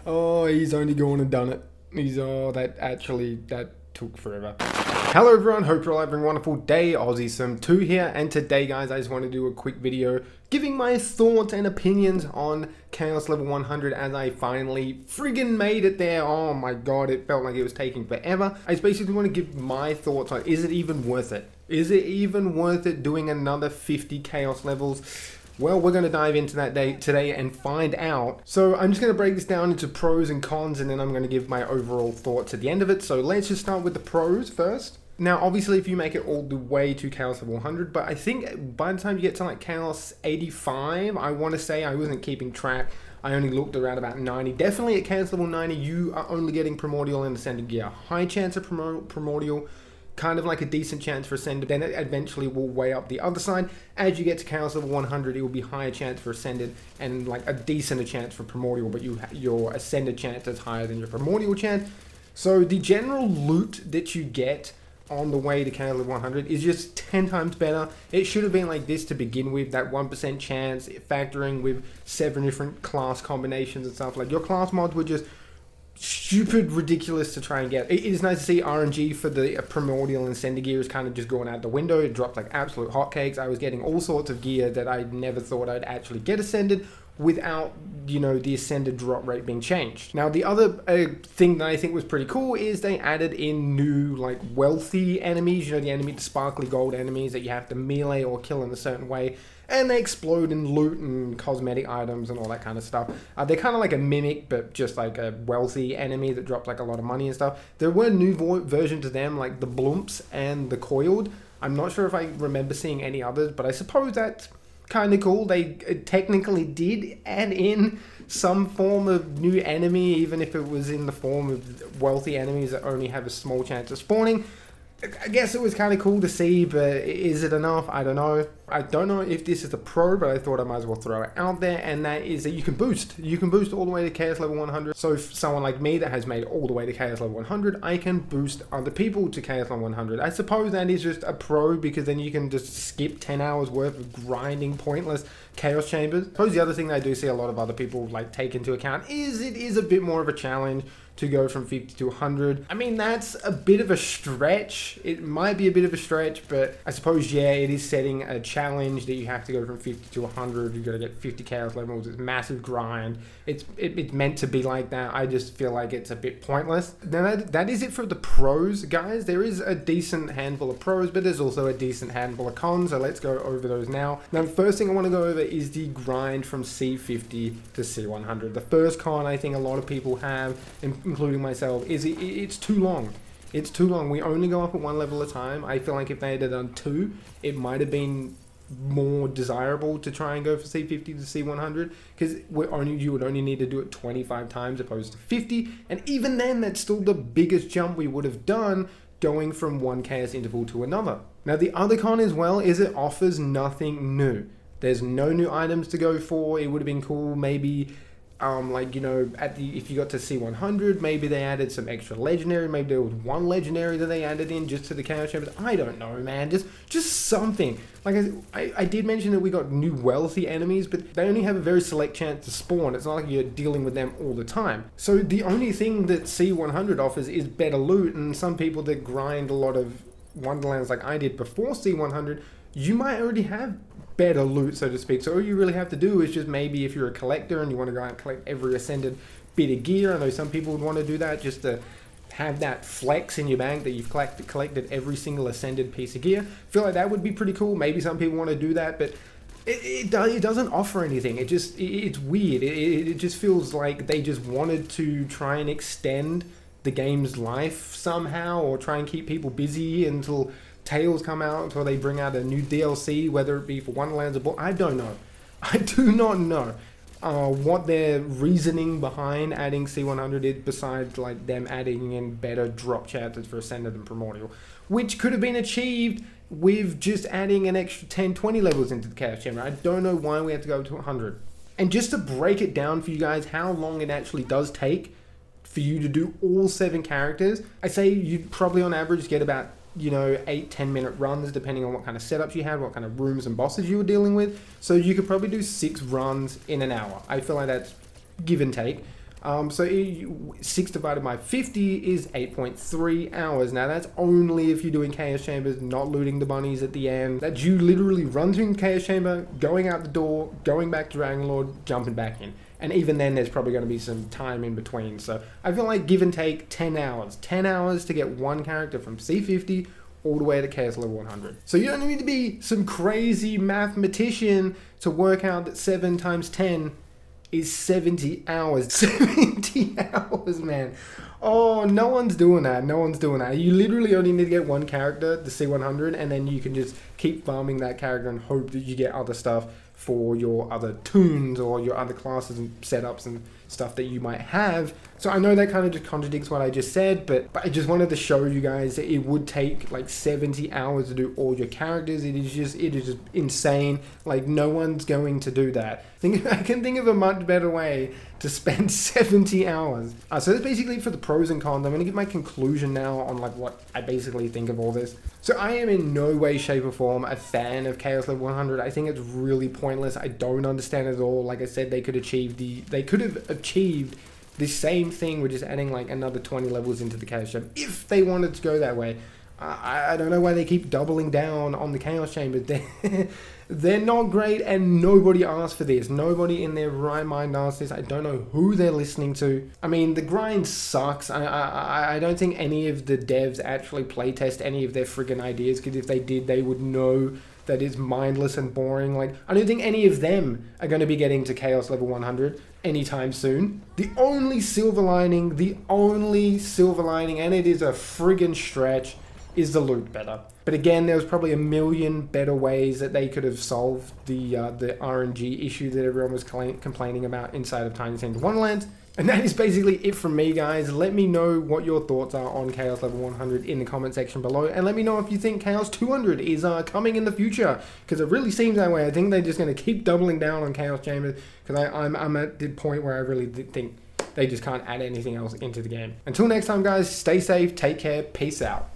Oh, he's only gone and done it. That took forever. Hello everyone, hope you're all having a wonderful day. AussieSim2 here, and today guys I just want to do a quick video giving my thoughts and opinions on Chaos Level 100 as I finally friggin' made it there. Oh my god, it felt like it was taking forever. I just basically want to give my thoughts on, is it even worth it? Is it even worth it doing another 50 Chaos levels? Well, we're going to dive into that today and find out. So I'm just going to break this down into pros and cons, and then I'm going to give my overall thoughts at the end of it. So let's just start with the pros first. Now, obviously, if you make it all the way to Chaos Level 100, but I think by the time you get to like Chaos 85, I want to say, I wasn't keeping track. I only looked around about 90. Definitely at Chaos Level 90, you are only getting Primordial and Ascended gear. High chance of Primordial, kind of like a decent chance for Ascended, then it eventually will weigh up the other side. As you get to Chaos Level 100, it will be higher chance for Ascended and like a decenter chance for Primordial, but your Ascended chance is higher than your Primordial chance. So the general loot that you get on the way to Chaos Level 100 is just 10 times better. It should have been like this to begin with, that 1% chance, factoring with 7 different class combinations and stuff. Like your class mods were just stupid ridiculous to try and get. It is nice to see RNG for the Primordial and Ascended gear is kind of just going out the window. It dropped like absolute hotcakes. I was getting all sorts of gear that I never thought I'd actually get Ascended without, you know, the Ascended drop rate being changed. Now, the other thing that I think was pretty cool is they added in new, like, wealthy enemies. You know, the sparkly gold enemies that you have to melee or kill in a certain way. And they explode in loot and cosmetic items and all that kind of stuff. They're kind of like a mimic, but just like a wealthy enemy that drops like a lot of money and stuff. There were new versions of them, like the Blumps and the Coiled. I'm not sure if I remember seeing any others, but I suppose that's kind of cool. They technically did add in some form of new enemy, even if it was in the form of wealthy enemies that only have a small chance of spawning. I guess it was kind of cool to see, but is it enough? I don't know. I don't know if this is a pro, but I thought I might as well throw it out there, and that is that you can boost. You can boost all the way to Chaos Level 100. So if someone like me that has made it all the way to Chaos Level 100, I can boost other people to Chaos Level 100. I suppose that is just a pro, because then you can just skip 10 hours worth of grinding pointless Chaos Chambers. I suppose the other thing that I do see a lot of other people like take into account is it is a bit more of a challenge to go from 50 to 100. I mean, that's a bit of a stretch. It might be a bit of a stretch, but I suppose, yeah, it is setting a challenge that you have to go from 50 to 100. You've got to get 50 chaos levels. It's a massive grind. It's meant to be like that. I just feel like it's a bit pointless. Now, that is it for the pros, guys. There is a decent handful of pros, but there's also a decent handful of cons, so let's go over those now. Now, the first thing I want to go over is the grind from C50 to C100. The first con I think a lot of people have, including myself, is it's too long. It's too long. We only go up at one level at a time. I feel like if they had done 2, it might have been more desirable to try and go for C50 to C100, because you would only need to do it 25 times opposed to 50, and even then that's still the biggest jump we would have done going from one chaos interval to another. Now, the other con as well is it offers nothing new. There's no new items to go for. It would have been cool maybe like, you know, if you got to C100, maybe they added some extra legendary. Maybe there was one legendary that they added in just to the chaos chambers. I don't know, man. Just something. Like I did mention that we got new wealthy enemies, but they only have a very select chance to spawn. It's not like you're dealing with them all the time. So the only thing that C100 offers is better loot, and some people that grind a lot of Wonderlands like I did before C100, you might already have better loot, so to speak. So all you really have to do is just, maybe if you're a collector and you want to go out and collect every Ascended bit of gear, I know some people would want to do that just to have that flex in your bank that you've collected every single Ascended piece of gear. I feel like that would be pretty cool. Maybe some people want to do that, but it doesn't offer anything. It's weird. It just feels like they just wanted to try and extend the game's life somehow, or try and keep people busy until Tales come out, until they bring out a new DLC, whether it be for Wonderlands or I don't know. I do not know what their reasoning behind adding C100 is, besides like them adding in better drop chances for Ascended and Primordial, which could have been achieved with just adding an extra 10-20 levels into the Chaos Chamber. I don't know why we have to go to 100. And just to break it down for you guys, how long it actually does take for you to do all 7 characters, I say you'd probably on average get about 8-10 minute runs depending on what kind of setups you had, what kind of rooms and bosses you were dealing with. So you could probably do 6 runs in an hour. I feel like that's give and take. 6 divided by 50 is 8.3 hours. Now that's only if you're doing Chaos Chambers, not looting the bunnies at the end. That's you literally run through Chaos Chamber, going out the door, going back to Dragon Lord, jumping back in. And even then there's probably going to be some time in between. So I feel like give and take 10 hours. 10 hours to get one character from C50 all the way to Chaos level 100. So you don't need to be some crazy mathematician to work out that 7 times 10 is 70 hours. 70 hours, man. Oh, no one's doing that. No one's doing that. You literally only need to get one character, the C100, and then you can just keep farming that character and hope that you get other stuff for your other toons or your other classes and setups and stuff that you might have. So I know that kind of just contradicts what I just said, but I just wanted to show you guys that it would take like 70 hours to do all your characters. It is just insane. Like, no one's going to do that. I can think of a much better way to spend 70 hours. So that's basically for the pros and cons. I'm going to give my conclusion now on like what I basically think of all this. So I am in no way, shape or form a fan of Chaos Level 100. I think it's really pointless. I don't understand it at all. Like I said, they could have achieved the same thing with just adding like another 20 levels into the Chaos Chamber if they wanted to go that way. I don't know why they keep doubling down on the Chaos Chamber. They're not great, and nobody asked for this. Nobody in their right mind asked this. I don't know who they're listening to. I mean, the grind sucks. I don't think any of the devs actually playtest any of their friggin' ideas, because if they did, they would know that it's mindless and boring. Like, I don't think any of them are going to be getting to Chaos Level 100 anytime soon. The only silver lining, and it is a friggin' stretch, is the loot better. But again, there was probably a million better ways that they could have solved the RNG issue that everyone was complaining about inside of Tiny Tina's Wonderlands. And that is basically it from me, guys. Let me know what your thoughts are on Chaos Level 100 in the comment section below. And let me know if you think Chaos 200 is coming in the future, because it really seems that way. I think they're just going to keep doubling down on Chaos Chambers, because I'm at the point where I really think they just can't add anything else into the game. Until next time, guys, stay safe, take care, peace out.